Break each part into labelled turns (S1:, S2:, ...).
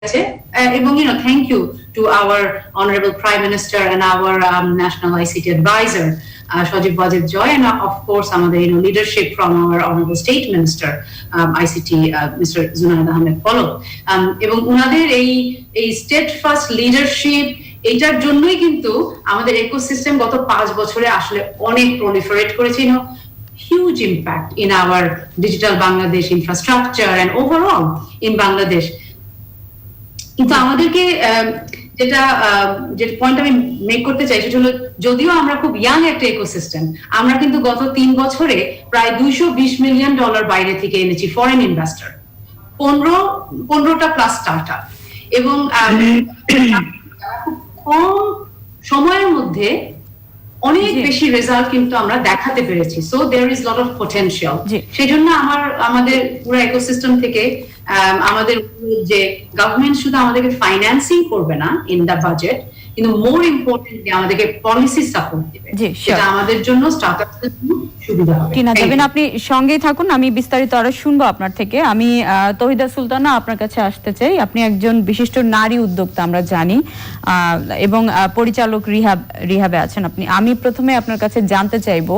S1: এবং thank you to our honorable prime minister and our national ICT advisor Sajib Wajid Joy, and of course আমাদের leadership from our honorable state minister ICT Mr. Zunaid Ahmed Polok, এবং ওনাদের এই steadfast leadership এটার জন্যই কিন্তু আমাদের ecosystem গত 5 বছরে আসলে অনেক proliferate করেছে, huge impact in our digital Bangladesh infrastructure and overall in Bangladesh. কিন্তু আমাদেরকে যেটা পয়েন্ট আমি মেক করতে চাই সেটা হলো, যদিও আমরা খুব ইয়াং একটা ইকোসিস্টেম, আমরা কিন্তু গত 3 বছরে প্রায় $220 মিলিয়ন বাইরে থেকে এনেছি ফরেন ইনভেস্টর, 15টা প্লাস স্টার্টআপ, এবং খুব কম সময়ের মধ্যে অনেক বেশি রেজাল্ট কিন্তু আমরা দেখাতে পেরেছি। So there is lot of potential. সেজন্য আমাদের পুরো ইকোসিস্টেম থেকে আমাদের যে গভর্নমেন্ট শুধু আমাদেরকে ফাইন্যান্সিং করবে না ইন দা বাজেট, কিন্তু মোর ইম্পর্টেন্টলি আমাদেরকে পলিসি সাপোর্ট দিবে, যেটা আমাদের জন্য স্টার্টআপসদের জন্য সুবিধা হবে।
S2: টিনা যাবেন, আপনি সঙ্গেই থাকুন, আমি বিস্তারিত আরো শুনবো আপনার থেকে। আমি তহিদা সুলতানা আপনার কাছে আসতে চাই। আপনি একজন বিশিষ্ট নারী উদ্যোক্তা আমরা জানি, এবং পরিচালক রিহাবে আছেন আপনি। আমি প্রথমে আপনার কাছে জানতে চাইবো,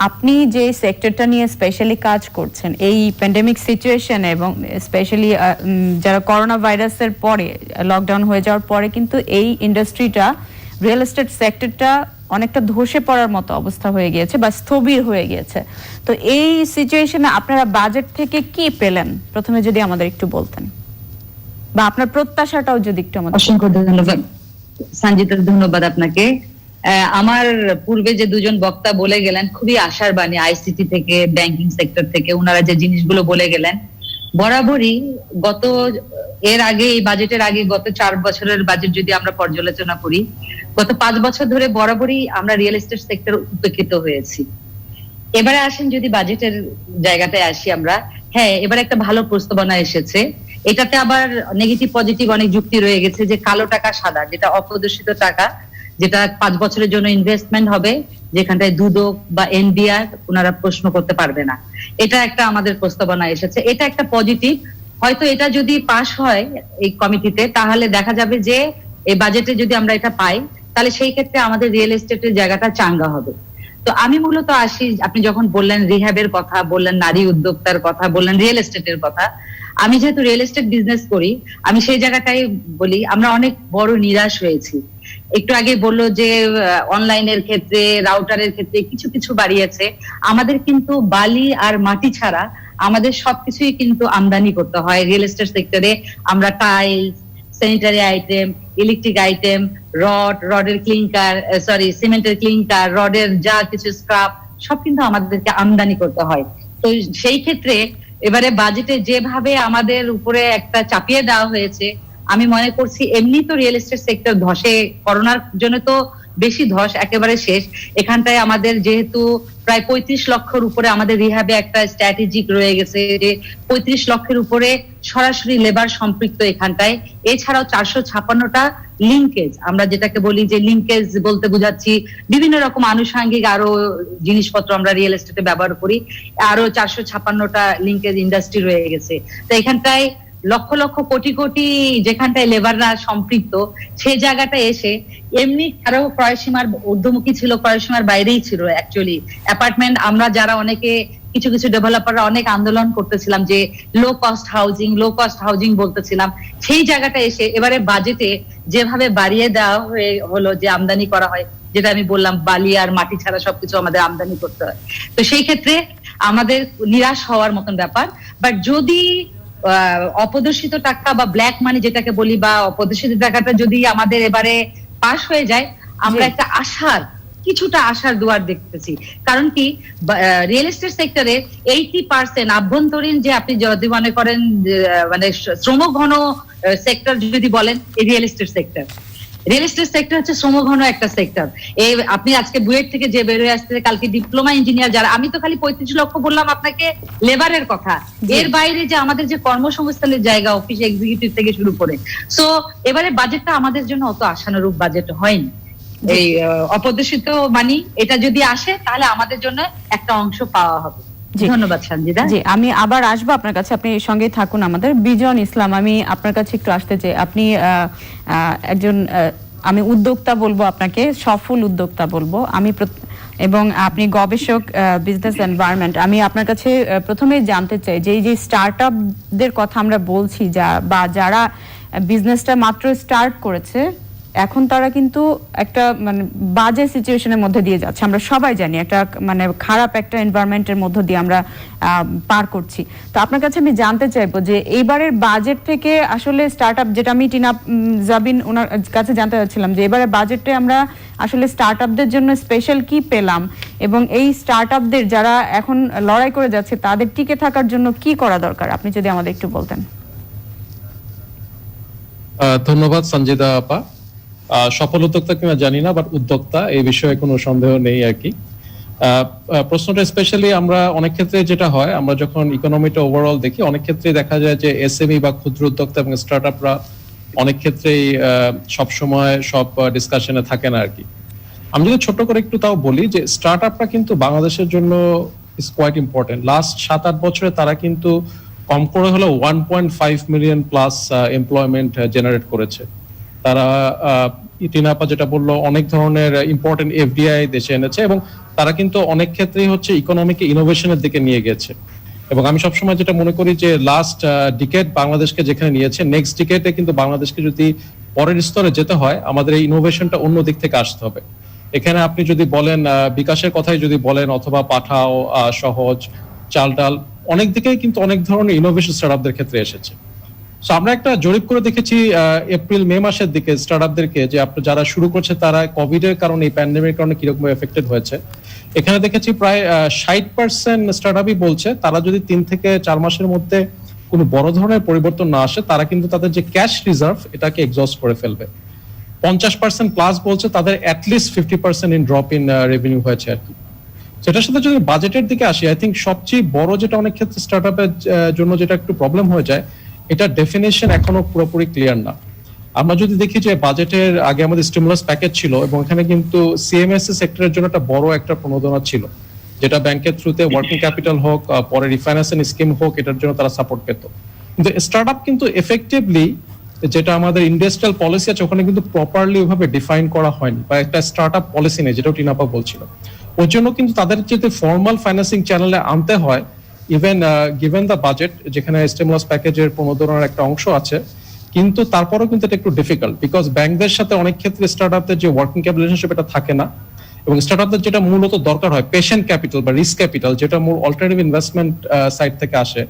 S2: আপনি যে সেক্টরটা নিয়ে স্পেশালি কাজ করছেন এই প্যান্ডেমিক সিচুয়েশনে, এবং স্পেশালি যারা করোনা ভাইরাসের পরে লকডাউন হয়ে যাওয়ার পরে কিন্তু এই ইন্ডাস্ট্রিটা, রিয়েল এস্টেট সেক্টরটা অনেকটা ধসে পড়ার মতো অবস্থা হয়ে গিয়েছে বা স্থবির হয়ে গিয়েছে। তো এই সিচুয়েশনে আপনারা বাজেট থেকে কি পেলেন, প্রথমে যদি আমাদের একটু বলতেন, বা আপনার প্রত্যাশাটাও যদি একটু আমাদের।
S3: অসংখ্য ধন্যবাদ সঞ্জিতা, ধন্যবাদ আপনাকে। আমার পূর্বে যে দুজন বক্তা বলে গেলেন খুবই আশার বাণী, আইসিটি থেকে, ব্যাংকিং সেক্টর থেকে, ওনারা যে জিনিসগুলো বলে গেলেন, বরাবরই এর আগে, এই বাজেটের আগে গত 4 বছরের বাজেট যদি আমরা পর্যালোচনা করি, গত 5 বছর ধরে বরাবরই আমরা রিয়েল এস্টেট সেক্টর উপেক্ষিত হয়েছি। এবারে আসেন যদি বাজেটের জায়গাটায় আসি আমরা, হ্যাঁ এবার একটা ভালো প্রস্তাবনা এসেছে। এটাতে আবার নেগেটিভ পজিটিভ অনেক যুক্তি রয়ে গেছে, যে কালো টাকা সাদা, যেটা অপ্রদর্শিত টাকা, যেটা 5 বছরের জন্য ইনভেস্টমেন্ট হবে, যেখানটায় দুদক বা এনবিআর ওনারা প্রশ্ন করতে পারবে না। এটা একটা আমাদের প্রস্তাবনা এসেছে, এটা একটা পজিটিভ। হয়তো এটা যদি পাস হয় এই কমিটিতে, তাহলে দেখা যাবে যে এই বাজেটে যদি আমরা এটা পাই, তাহলে সেই ক্ষেত্রে আমাদের রিয়েল এস্টেটের জায়গাটা চাঙ্গা হবে। তো আমি মূলত আসি, আপনি যখন বললেন রিহ্যাবের কথা, বললেন নারী উদ্যোক্তার কথা, বললেন রিয়েল এস্টেটের কথা, আমি যেহেতু রিয়েল এস্টেট বিজনেস করি, আমি সেই জায়গাটাই বলি, আমরা অনেক বড় নিরাশ হয়েছি। একটু আগে বললো যে অনলাইনের ক্ষেত্রে, রাউটারের ক্ষেত্রে কিছু কিছু বাড়িয়েছে, আমাদের কিন্তু বালি আর মাটি ছাড়া আমাদের সবকিছুই কিন্তু আমদানি করতে হয় রিয়েল এস্টেট সেক্টরে। আমরা tiles, sanitary item, electric item, রডের ক্লিংকার, সিমেন্টের ক্লিংকার, রডের যা কিছু স্ক্রাপ, সব কিন্তু আমাদেরকে আমদানি করতে হয়। তো সেই ক্ষেত্রে এবারে বাজেটে যেভাবে আমাদের উপরে একটা চাপিয়ে দেওয়া হয়েছে, আমি মনে করছি এমনি তো রিয়েল এস্টেট সেক্টর ধসে, করোনার জন্য তো বেশি ধস, একেবারে শেষ। এখানটায় আমাদের যেহেতু প্রায় 35 লক্ষের উপরে আমাদের রিহ্যাবে একটা স্ট্র্যাটেজিক রয়ে গেছে, যে 35 লক্ষের উপরে সরাসরি লেবার সম্পৃক্ত এখানটায়। এছাড়াও 456টা লিঙ্কেজ, আমরা যেটাকে বলি যে লিঙ্কেজ বলতে বুঝাচ্ছি বিভিন্ন রকম আনুষঙ্গিক আরো জিনিসপত্র আমরা রিয়েল এস্টেটে ব্যবহার করি, আরো 456টা লিঙ্কেজ ইন্ডাস্ট্রি রয়ে গেছে। তো এখানটায় লক্ষ লক্ষ কোটি কোটি যেখানটায় লেবাররা সম্পৃক্ত, সেই জায়গাটা এসে এমনি কারো ক্রয়সীমার ঊর্ধ্বমুখী ছিল, ক্রয়সীমার বাইরেই ছিল অ্যাকচুয়ালি অ্যাপার্টমেন্ট। আমরা যারা অনেকে কিছু কিছু ডেভেলপাররা অনেক আন্দোলন করতেছিলাম যে লো কস্ট হাউজিং বলতেছিলাম, সেই জায়গাটা এসে এবারে বাজেটে যেভাবে বাড়িয়ে দেওয়া হলো, যে আমদানি করা হয়, যেটা আমি বললাম বালি আর মাটি ছাড়া সবকিছু আমাদের আমদানি করতে হয়। তো সেই ক্ষেত্রে আমাদের নিরাশ হওয়ার মতন ব্যাপার। বাট যদি অপ্রদর্শিত টাকা বা ব্ল্যাক মানি যেটাকে বলি, বা অপ্রদর্শিত টাকাটা যদি আমাদের এবারে পাস হয়ে যায়, আমরা একটা কিছুটা আশার দুয়ার দেখতেছি। কারণ কি, রিয়েল এস্টেট সেক্টরে 80% আভ্যন্তরীণ, যে আপনি যদি মনে করেন মানে শ্রমঘন সেক্টর যদি বলেন, এই রিয়েল এস্টেট সেক্টর হচ্ছে শ্রমঘন একটা সেক্টর। এই আপনি আজকে বুয়েট থেকে যে বেরোয় আসতে, কালকে ডিপ্লোমা ইঞ্জিনিয়ার যারা, আমি তো খালি 35 লক্ষ বললাম আপনাকে লেবারের কথা, এর বাইরে যে আমাদের যে কর্মসংস্থানের জায়গা, অফিস এক্সিকিউটিভ থেকে শুরু করে। সো এবারে বাজেটটা আমাদের জন্য অত আশানুরূপ বাজেট হয়নি। এই অপ্রদর্শিত মানি এটা যদি আসে, তাহলে আমাদের জন্য একটা অংশ পাওয়া হবে।
S2: জি।
S3: ধন্যবাদ সঞ্জিতা।
S2: জি, আমি আবার আসবো আপনার কাছে, আপনি সঙ্গেই থাকুন আমাদের। বিজন ইসলাম, আমি আপনার কাছে একটু আসতে চাই। আপনি একজন আমি উদ্যোক্তা বলবো আপনাকে, সফল উদ্যোক্তা বলবো আমি, এবং আপনি গবেষক বিজনেস এনভায়রনমেন্ট। আমি আপনার কাছে প্রথমেই জানতে চাই যে এই যে স্টার্টআপদের কথা আমরা বলছি, বা যারা বিজনেসটা মাত্র স্টার্ট করেছে, এখন তারা কিন্তু একটা মানে বাজে সিচুয়েশনের মধ্যে দিয়ে যাচ্ছে, আমরা সবাই জানি। একটা মানে খারাপ একটা এনভায়রনমেন্টের মধ্য দিয়ে আমরা পার করছি। তো আপনার কাছে আমি জানতে চাইবো যে এইবারের বাজেট থেকে আসলে স্টার্টআপ, যেটা আমি টিনা জাবিন ওনার কাছে জানতে চাচ্ছিলাম, যে এবারে বাজেটে আমরা আসলে স্টার্টআপদের জন্য স্পেশাল কি পেলাম, এবং এই স্টার্টআপদের যারা এখন লড়াই করে যাচ্ছে তাদের টিকে থাকার জন্য কি করা দরকার, আপনি যদি আমাদের একটু বলতেন।
S4: ধন্যবাদ সঞ্জিতা আপা। সফল উদ্যোক্তা কিনা জানি না, বাট উদ্যোক্তা এই বিষয়ে কোনো সন্দেহ নেই আর কি। প্রশ্নটা স্পেশালি আমরা অনেক ক্ষেত্রে যেটা হয়, আমরা যখন ইকোনমিটা ওভারঅল দেখি, অনেক ক্ষেত্রে দেখা যায় যে এসএমই বা ক্ষুদ্র উদ্যোক্তা এবং স্টার্টআপরা অনেক ক্ষেত্রেই সবসময় সব ডিসকাশনে থাকে না আর কি। আমি যদি ছোট করে একটু তাও বলি যে স্টার্টআপটা কিন্তু বাংলাদেশের জন্য ইজ কোয়াইট ইম্পর্টেন্ট। লাস্ট 7-8 বছরে তারা কিন্তু কম করে হলো 1.5 মিলিয়ন প্লাস এমপ্লয়মেন্ট জেনারেট করেছে। তারা টিনাপা যেটা বললো, অনেক ধরনের ইম্পর্টেন্ট এফডিআই দেশে এনেছে, এবং তারা কিন্তু অনেক ক্ষেত্রেই হচ্ছে ইকোনমিকে ইনোভেশনের দিকে নিয়ে গেছে। এবং আমি সবসময় যেটা মনে করি যে লাস্ট ডিকেড বাংলাদেশকে যেখানে নিয়েছে, নেক্সট ডিকেডে কিন্তু বাংলাদেশকে যদি পরের স্তরে যেতে হয়, আমাদের এই ইনোভেশনটা অন্য দিক থেকে আসতে হবে। এখানে আপনি যদি বলেন বিকাশের কথাই যদি বলেন, অথবা পাঠাও, সহজ, চালডাল, অনেক দিকেই কিন্তু অনেক ধরনের ইনোভেশন স্টার্টআপদের ক্ষেত্রে এসেছে। সো আমরা একটা জরিপ করে দেখেছি এপ্রিল-মে মাসের দিকে স্টার্টআপদেরকে, যে যারা শুরু করছে তারা কোভিড এর কারণে, এই প্যান্ডেমিকের কারণে কিরকম এফেক্টেড হয়েছে। এখানে দেখেছি প্রায় 60% স্টার্টআপই বলছে তারা যদি 3 থেকে 4 মাসের মধ্যে কোনো বড় ধরনের পরিবর্তন না আসে, তারা কিন্তু তাদের যে ক্যাশ রিজার্ভ এটাকে এক্সস্ট করে ফেলবে। 50% প্লাস বলছে তাদের at least 50% in drop in revenue হয়েছে আর কি। সেটার সাথে যদি বাজেটের দিকে আসি, আই থিঙ্ক সবচেয়ে বড় যেটা অনেক ক্ষেত্রে স্টার্টআপের জন্য যেটা একটু প্রবলেম হয়ে যায়, এটা ডেফিনেশন এখনো পুরোপুরি ক্লিয়ার না। আমরা যদি দেখি যে বাজেটের আগে আমাদের স্টিমুলাস প্যাকেজ ছিল, এবং এখানে কিন্তু সিএমএসএ সেক্টরের জন্য একটা বড় একটা প্রণোদনা ছিল, যেটা ব্যাংকের থ্রুতে ওয়ার্কিং ক্যাপিটাল হোক, পরে রিফাইন্যান্সিং স্কিম হোক, এটার জন্য তারা সাপোর্ট পেত। কিন্তু স্টার্টআপ কিন্তু এফেক্টিভলি, যেটা আমাদের ইন্ডাস্ট্রিয়াল পলিসি আছে, ওখানে কিন্তু প্রপারলি ওইভাবে ডিফাইন করা হয়নি, বা একটা স্টার্টআপ পলিসি নেই, যেটাও টিনাপা বলছিল। ওই জন্য কিন্তু তাদের যদি ফর্মাল ফাইন্যান্সিং চ্যানেলে আনতে হয়, ইভেন গিভেন দ্য বাজেট, যেখানে স্টিমুলাস প্যাকেজের প্রণোদনার একটা অংশ আছে, কিন্তু তারপরেও কিন্তু এটা একটু ডিফিকাল্ট, বিকজ ব্যাংকদের সাথে অনেক ক্ষেত্রে স্টার্টআপদের যে ওয়ার্কিং ক্যাপিটাল রিলেশনশিপ এটা থাকে না। এবং স্টার্টআপদের যেটা মূলত দরকার হয় পেশেন্ট ক্যাপিটাল বা রিস্ক ক্যাপিটাল, যেটা মূল অল্টারনেটিভ ইনভেস্টমেন্ট সাইড থেকে আসে,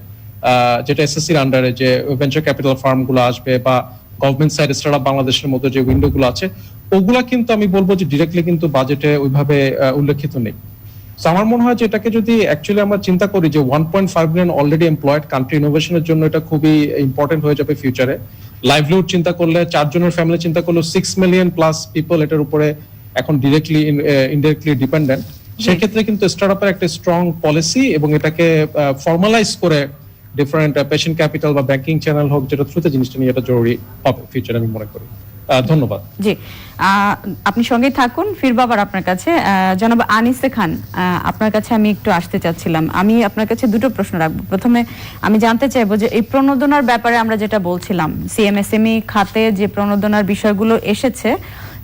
S4: যেটা এসএসসির আন্ডারে যে ভেঞ্চার ক্যাপিটাল ফার্ম গুলো আসবে, বা গভর্নমেন্ট সাইড স্টার্টআপ বাংলাদেশের মতো যে উইন্ডো গুলো আছে, ওগুলা কিন্তু আমি বলবো যে ডিরেক্টলি কিন্তু বাজেটে ওইভাবে উল্লেখিত নেই। সো আমার মনে হয় যে এটাকে যদি অ্যাকচুয়ালি আমরা চিন্তা করি যে 1.5 মিলিয়ন অলরেডি এমপ্লয়েড, কান্ট্রি ইনোভেশনের জন্য এটা খুবই ইম্পর্টেন্ট হয়ে যাবে ফিউচারে। লাইভলিহুড চিন্তা করলে, 4 জনের ফ্যামিলি চিন্তা করলে, 6 মিলিয়ন প্লাস পিপল এটার উপরে এখন ডিরেক্টলি ইনডাইরেক্টলি ডিপেন্ডেন্ট। সেক্ষেত্রে কিন্তু স্টার্টআপের একটা স্ট্রং পলিসি এবং এটাকে ফর্মালাইজ করে ডিফারেন্ট পেশেন্ট ক্যাপিটাল বা ব্যাংকিং চ্যানেল হোক, যেটা থ্রুতে জিনিসটা নিয়ে এটা জরুরি হবে ফিউচারে, আমি মনে করি। ধন্যবাদ।
S2: জি, আপনি সঙ্গেই থাকুন, ফিরবো আবার আপনার কাছে। জনাব আনিসে খান, আপনার কাছে আমি একটু আসতে চাচ্ছিলাম। আমি আপনার কাছে দুটো প্রশ্ন রাখবো। প্রথমে আমি জানতে চাইবো যে এই প্রণোদনার ব্যাপারে আমরা যেটা বলছিলাম, সিএমএসএমই খাতে যে প্রণোদনার বিষয়গুলো এসেছে,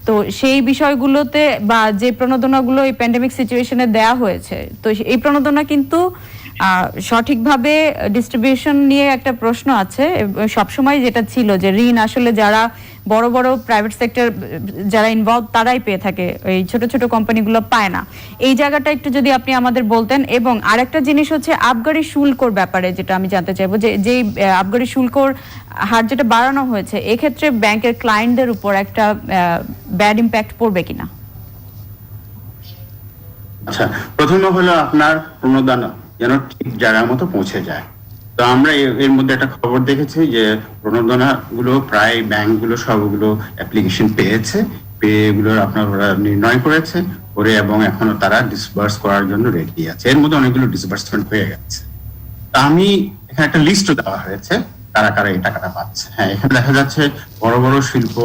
S2: তো সেই বিষয়গুলোতে বা যে প্রণোদনাগুলো এই প্যান্ডেমিক সিচুয়েশনে দেয়া হয়েছে, তো এই প্রণোদনা কিন্তু সঠিকভাবে ডিস্ট্রিবিউশন নিয়ে একটা প্রশ্ন আছে। সবসময় যেটা ছিল যে ঋণ আসলে যারা বড় বড় প্রাইভেট সেক্টর যারা ইনভলভ তারাই পেয়ে থাকে, এই ছোট ছোট কোম্পানিগুলো পায় না। এই জায়গাটা একটু যদি আপনি আমাদের বলতেন। এবং আরেকটা জিনিস হচ্ছে আবগারি শুল্কর ব্যাপারে, যেটা আমি জানতে চাইবো যে যেই আবগারি শুল্কর হার যেটা বাড়ানো হয়েছে, এক্ষেত্রে ব্যাংকের ক্লায়েন্টদের উপর একটা ব্যাড ইম্প্যাক্ট পড়বে কিনা?
S5: আচ্ছা, প্রথমে হলো আপনার প্রণোদনা যেন ঠিক জায়গার মতো পৌঁছে যায়। তো আমরা এর মধ্যে একটা খবর দেখেছি যে প্রণোদনা গুলো প্রায় ব্যাংকগুলো সবগুলো অ্যাপ্লিকেশন পেয়েছে, পেয়ে এগুলোর আপনার ওরা নির্ণয় করেছে করে, এবং এখনো তারা ডিসবার্স করার জন্য রেডি আছে। এর মধ্যে অনেকগুলো ডিসবার্সমেন্ট হয়ে গেছে। আমি এখানে একটা লিস্টও দেওয়া হয়েছে কারা কারা এই টাকাটা পাচ্ছে। হ্যাঁ, এখানে দেখা যাচ্ছে বড় বড় শিল্প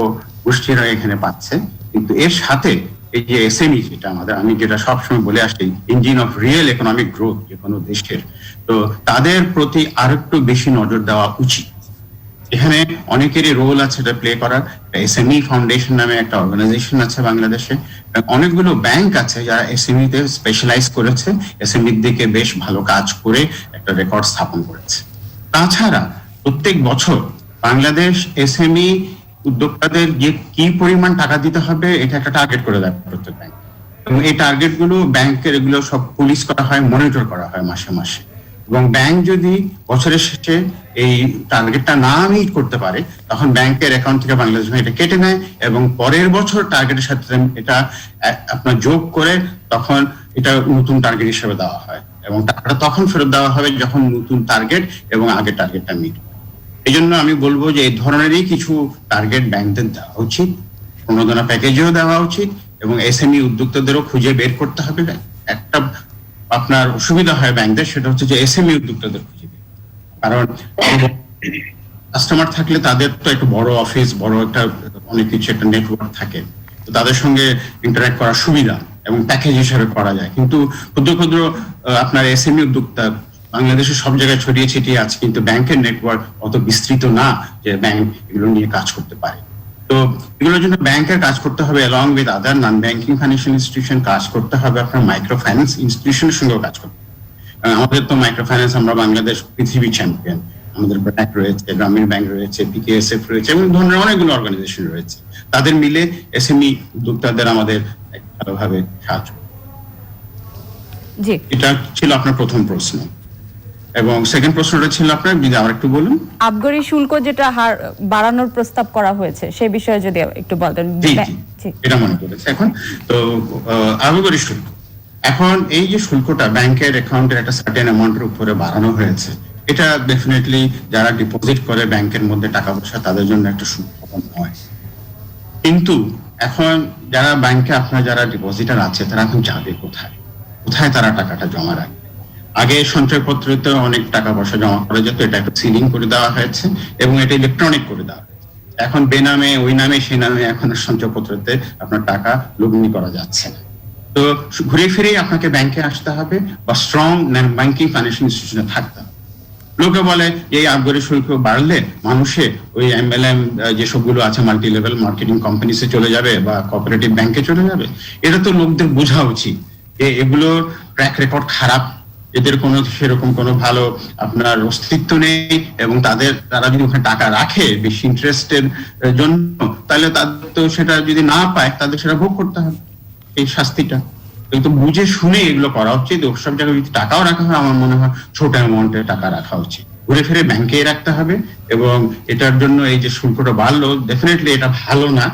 S5: গোষ্ঠীরা এখানে পাচ্ছে, কিন্তু এর সাথে এই যে এসএমই যেটা আমি যেটা সবসময় বলে আসছি, engine of real economic growth যে কোনো দেশের, তো তাদের প্রতি আরেকটু বেশি নজর দেওয়া উচিত। এখানে অনেকেরই রোল আছে এটা প্লে করার। এসএমই ফাউন্ডেশন নামে একটা অর্গানাইজেশন আছে বাংলাদেশে, অনেকগুলো ব্যাংক আছে যারা এসএমই তে স্পেশালাইজ করেছে, এসএমইর দিকে বেশ ভালো কাজ করে একটা রেকর্ড স্থাপন করেছে। তাছাড়া প্রত্যেক বছর বাংলাদেশ এসএমই উদ্যোক্তাদের যে কি পরিমাণ টাকা দিতে হবে এটা একটা টার্গেট করে দেয় প্রত্যেক ব্যাংক, এবং এই টার্গেট গুলো ব্যাংকের এগুলো সব পুলিশ করা হয়, মনিটর করা হয় মাসে মাসে। এবং ব্যাংক যদি বছরের শেষে এই টার্গেটটা না মিট করতে পারে তখন ব্যাংকের অ্যাকাউন্ট থেকে বাংলাদেশ ব্যাংক এটা কেটে নেয় এবং পরের বছর টার্গেটের সাথে এটা আপনার যোগ করে তখন এটা নতুন টার্গেট হিসেবে দেওয়া হয়, এবং টাকাটা তখন ফেরত দেওয়া হবে যখন নতুন টার্গেট এবং আগের টার্গেটটা মিট। এই জন্য আমি বলবো যে এই ধরনেরই কিছু টার্গেট ব্যাংকদের দেওয়া উচিত, প্রণোদনা প্যাকেজও দেওয়া উচিত, এবং এসএমই উদ্যোক্তাদেরও খুঁজে বের করতে হবে। একটা আপনার সুবিধা হয় ব্যাংকদের, সেটা হচ্ছে যে এসএমই উদ্যোক্তাদের খুঁজে বের, কারণ কাস্টমার থাকলে তাদের তো একটা বড় অফিস, বড় একটা অনেক কিছু একটা নেটওয়ার্ক থাকে, তো তাদের সঙ্গে ইন্টারঅ্যাক্ট করার সুবিধা এবং প্যাকেজ হিসেবে করা যায়। কিন্তু ক্ষুদ্র ক্ষুদ্র আপনার এসএমই উদ্যোক্তা বাংলাদেশের সব জায়গায় ছড়িয়ে ছিটিয়ে আছে, কিন্তু ব্যাংকের নেটওয়ার্ক অত বিস্তৃত না যে ব্যাংক এগুলো নিয়ে কাজ করতে পারে। তো এগুলোর জন্য ব্যাংকের কাজ করতে হবে, along with other non-banking financial institution কাজ করতে হবে, আপনার মাইক্রো ফাইন্যান্স ইনস্টিটিউশনের সঙ্গেও কাজ করতে হবে। আমাদের তো মাইক্রো ফাইন্যান্স, আমরা বাংলাদেশ পৃথিবী চ্যাম্পিয়ন, আমাদের ব্যাংক রয়েছে, গ্রামীণ ব্যাংক রয়েছে, পিকেএসএফ রয়েছে, এবং ধরনের অনেকগুলো অর্গানাইজেশন রয়েছে, তাদের মিলে এসএমই উদ্যোক্তাদের আমাদের ভালোভাবে সাহায্য।
S2: জি,
S5: এটা ছিল আপনার প্রথম প্রশ্ন, এবং সেকেন্ড প্রশ্নটা ছিল আপনার, যদি আবার একটু বলুন।
S2: আবগারি শুল্ক যেটা হার বাড়ানোর প্রস্তাব করা হয়েছে সেই বিষয়ে যদি একটু বলতেন।
S5: জি, এটা মনে করেছে এখন তো আবগারি শুল্ক, এখন এই যে শুল্কটা ব্যাংকের অ্যাকাউন্টের একটা সার্টেন অ্যামাউন্টের উপরে বাড়ানো হয়েছে, এটা ডেফিনেটলি যারা ডিপোজিট করে ব্যাংকের মধ্যে টাকা পয়সা তাদের জন্য একটা সুখবর নয়। কিন্তু এখন যারা ব্যাংকে আপনার যারা ডিপোজিটার আছে তারা এখন যাবে কোথায়, কোথায় তারা টাকাটা জমা রাখবে? আগে সঞ্চয়পত্রতে অনেক টাকা পয়সা জমা করা যেত, এটা একটা সিলিং করে দেওয়া হয়েছে এবং এটা ইলেকট্রনিক করে দেওয়া হয়েছে। এখন বেনামে, ওই নামে, সেই নামে এখন সঞ্চয়পত্রতে আপনার টাকা লগ্নি করা যাচ্ছে না। তো ঘুরে ফিরে আপনাকে ব্যাংকে আসতে হবে বা স্ট্রং ব্যাংকিং ফাইন্যান্সিয়াল ইনস্টিটিউশনে থাকতে হবে। লোকে বলে এই আবগারি শুল্ক বাড়লে মানুষে ওই এমএলএম যেসবগুলো আছে মাল্টি লেভেল মার্কেটিং কোম্পানিসে চলে যাবে বা কোঅপারেটিভ ব্যাংকে চলে যাবে। এটা তো লোকদের বোঝা উচিত যে এগুলোর ট্র্যাক রেকর্ড খারাপ, এদের কোনো সেরকম কোনো ভালো আপনার অস্তিত্ব নেই, এবং তারা যদি ওখানে টাকা রাখে বেশি ইন্টারেস্টের জন্য, তাহলে তাদের তো সেটা যদি না পায় তাদের সেটা ভোগ করতে হবে এই শাস্তিটা। কিন্তু বুঝে শুনে এগুলো করা উচিত। সব জায়গায় যদি টাকাও রাখা হয়, আমার মনে হয় ছোট অ্যামাউন্টের টাকা রাখা উচিত, ঘুরে ফিরে ব্যাংকে রাখতে হবে। এবং এটার জন্য এই যে শুল্কটা বাড়লো, ডেফিনেটলি এটা ভালো না,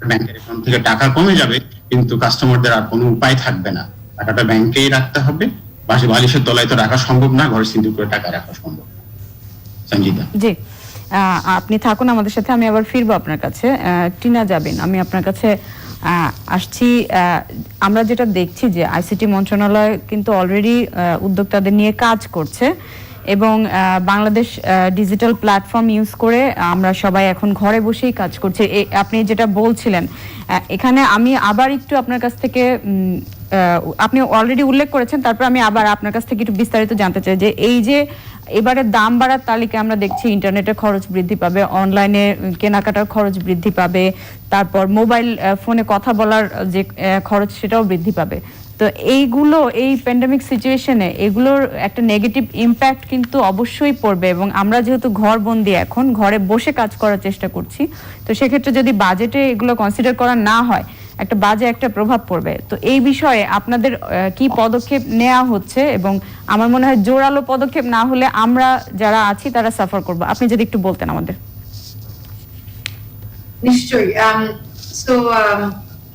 S5: ব্যাংকের অ্যাকাউন্ট থেকে টাকা কমে যাবে, কিন্তু কাস্টমারদের আর কোনো উপায় থাকবে না, টাকাটা ব্যাংকেই রাখতে হবে। বালিশের তলায় তো রাখা সম্ভব না, ঘরে সিন্ধুক করে টাকা রাখা সম্ভব। সঞ্জিতা
S2: জি, আপনি থাকুন আমাদের সাথে, আমি আবার ফিরবো আপনার কাছে। টিনা যাবেন, আমি আপনার কাছে আসছি। আমরা যেটা দেখছি যে আইসিটি মন্ত্রণালয় কিন্তু অলরেডি উদ্যোক্তাদের নিয়ে কাজ করছে, এবং বাংলাদেশ ডিজিটাল প্ল্যাটফর্ম ইউজ করে আমরা সবাই এখন ঘরে বসেই কাজ করছি। আপনি যেটা বলছিলেন, এখানে আমি আবার একটু আপনার কাছ থেকে, আপনি অলরেডি উল্লেখ করেছেন, তারপর আমি আবার আপনার কাছ থেকে একটু বিস্তারিত জানতে চাই যে এই যে এবারে দাম বাড়ার তালিকায় আমরা দেখছি ইন্টারনেটের খরচ বৃদ্ধি পাবে, অনলাইনে কেনাকাটার খরচ বৃদ্ধি পাবে, তারপর মোবাইল ফোনে কথা বলার যে খরচ সেটাও বৃদ্ধি পাবে। তো এইগুলো এই প্যান্ডেমিক সিচুয়েশনে এগুলোর একটা নেগেটিভ ইম্প্যাক্ট কিন্তু অবশ্যই পড়বে, এবং আমরা যেহেতু ঘরবন্দি এখন ঘরে বসে কাজ করার চেষ্টা করছি, তো সেক্ষেত্রে যদি বাজেটে এগুলো কনসিডার করা না হয় একটা বাজে একটা প্রভাব পড়বে। তো এই বিষয়ে আপনাদের কি পদক্ষেপ নেওয়া হচ্ছে? এবং আমার মনে হয় জোরালো পদক্ষেপ না হলে আমরা যারা আছি তারা সাফার করব। আপনি যদি একটু বলতেন আমাদের।
S1: নিশ্চয়ই।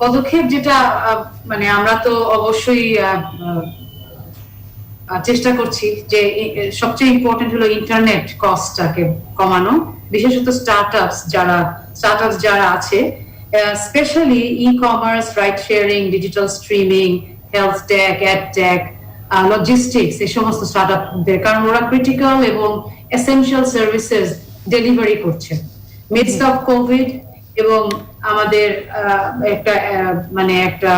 S1: পদক্ষেপ যেটা মানে আমরা তো অবশ্যই চেষ্টা করছি যে সবচেয়ে ইম্পর্টেন্ট হলো ইন্টারনেট কস্টটাকে কমানো, বিশেষত স্টার্টআপস যারা আছে, specially ecommerce, ride sharing, digital streaming, health tech, ed tech, logistics, এই সমস্ত স্টার্টআপদের, কারণ ওরা ক্রিটিক্যাল এবং এসেনশিয়াল সার্ভিসেস ডেলিভারি করছে। মিডস্ট অফ কোভিড এবং আমাদের একটা মানে একটা